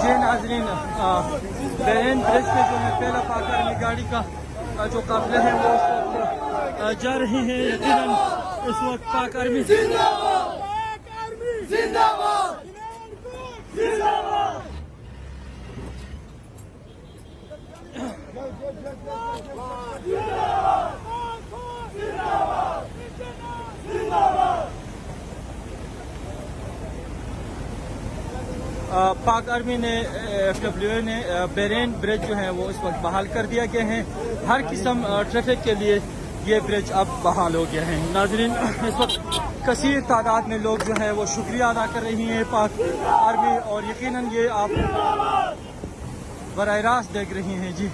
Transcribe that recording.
جی ناظرین، بحرین برج پہ جو ہے پہلا پاک آرمی گاڑی کا جو قافلہ ہے وہ اس وقت جا رہے ہیں. یقیناً اس وقت پاک آرمی پاک آرمی نے FWA نے بحرین برج جو ہے وہ اس وقت بحال کر دیا گیا ہے. ہر قسم ٹریفک کے لیے یہ برج اب بحال ہو گیا ہے. ناظرین، اس وقت کثیر تعداد میں لوگ جو ہے وہ شکریہ ادا کر رہی ہیں پاک آرمی، اور یقیناً یہ آپ براہ راست دیکھ رہی ہیں. جی